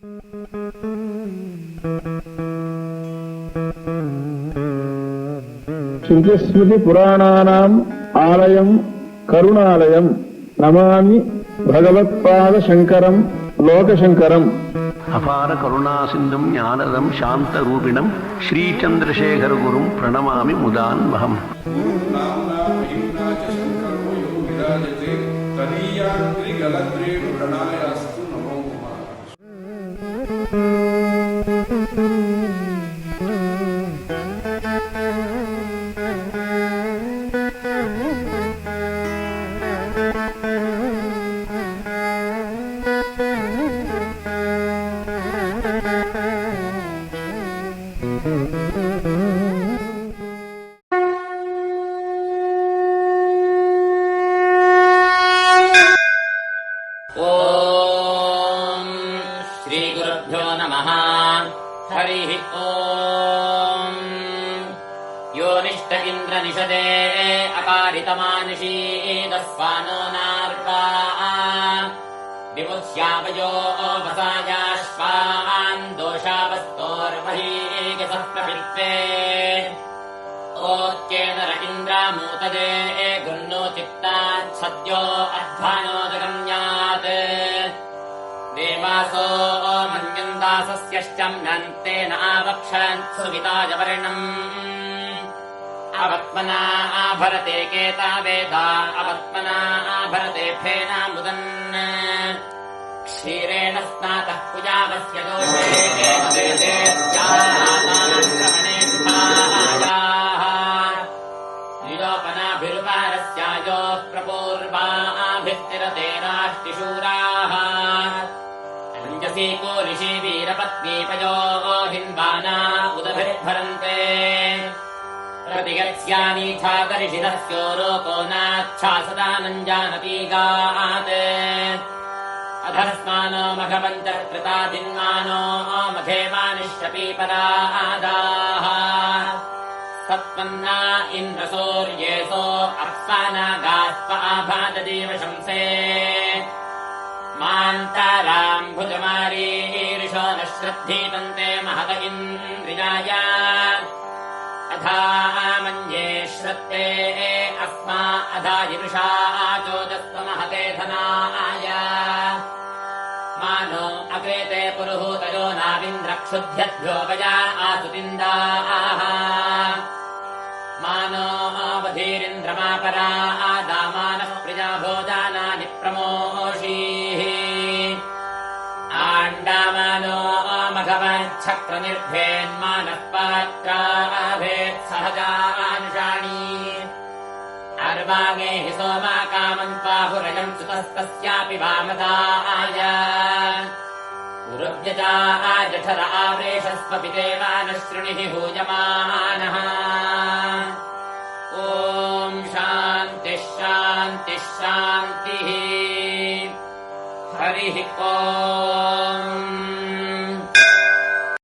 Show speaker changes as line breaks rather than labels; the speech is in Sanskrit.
ಶ್ರುತಿಸ್ಮೃತಿ ಪುರಾಣಾನಾಂ ಆಲಯಂ ಕರುಣಾಲಯಂ ನಮಾಮಿ ಭಗವತ್ಪಾದ ಶಂಕರಂ ಲೋಕಶಂಕರಂ.
ಅಪಾರ ಕರುಣಾ ಸಿಂಧುಂ ಜ್ಞಾನದಂ ಶಾಂತರೂಪಿಣಂ ಶ್ರೀಚಂದ್ರಶೇಖರ ಗುರುಂ ಪ್ರಣಮಾಮಿ ಮುದಾನ್ವಹಂ.
ಶ್ರೀಗುರುಭ್ಯೋ ನಮಃ. ಹರಿಃ ಓಂ. ಯೋ ನಿಷ್ಠ ಇಂದ್ರ ನಿಷದೇ ಅಕಾರಿತಮಾನುಷೀದಸ್ವಾನೋ ನಾರ್ಪಾ ವಿಮುಚ್ಯಾವಯೋ ವಸಾಯಾಶ್ವಾನ್ ದೋಷಾವಸ್ತೋರ್ವಹೀಗಸಃ ಪ್ರಪಿತ್ವೇ ಓತ್ಯೇನರ ಇಂದ್ರಾಮೂತದೇ ಗುನ್ನೋ ಚಿತ್ತಾತ್ ಸದ್ಯೋ ಅಧ್ವಾನೋದಗಮ್ಯಾತ್ ದೇವಾಸೋ ಮನ್ಯಂದಾಸಸ್ಯಶ್ಚಮ್ನಂತೇನ ಆವಕ್ಷನ್ ಸುವಿತಾಯ ವರ್ಣಂ ಅವತ್ಮನಾ ಆಭರತೆ ಕೇತಾ ವೇದಾ ಅವತ್ಮನಾ ಆಭರತೆ ಫೇನಾಮುದನ್ ಕ್ಷೀರೇಣ ಸ್ನಾತಃ ಕುಜಾವಸ್ಯ ದೋಷೇ ನಿಲೋಪನಾಭಿರುಪಾರಸ್ಯಾಯೋ ಪ್ರಪೂರ್ವಾಭಿಸ್ತಿರತೆ ರಾಷ್ಟಿಶೂರಾಃ ಅಂಜಸೀಕೋ ಋಷಿ ವೀರಪತ್ನೀಪಯೋ ಹಿನ್ವಾನಾ ಉದಭಿರ್ಭರಂತೆ प्रतिगत्स्यानीच्छादर्शिनस्योरोको नाच्छासदानञ्जानतीगात् अधस्मानो मघवन्तर्कृताधिन्मानो मघेवानिश्यपीपरादाः सत्पन्ना इन्द्रसूर्येसो अप्सानागास्प आभाददेव शंसे मान्ताराम् भुजमारीरिषो न श्रद्धीतन्ते महत इन्द्रियाय अधा मन्ये श्रत्ते अस्मा अधा जिरुषा चोदस्वमहते धनाय मानो अग्रेते पुरुहूतयो नाविन्द्रक्षुध्यद्भ्यो वया आसुतिन्दाः मानो अवधीरिन्द्रमापरा दामानः प्रिया भोजानानि प्रमोषीः आण्डामानो मघवच्छक्रनिर्भेन्मानः पात्राभेत् सहजानुषाणी अर्वागे हि सोमा कामम् पाहुरयम् सुतस्तस्यापि वामदाय उरुव्यजा जठर आवरेशस्वपि देवानशृणिः हूयमानः ॐ शान्तिः शान्तिः शान्तिः. हरिः ओम्.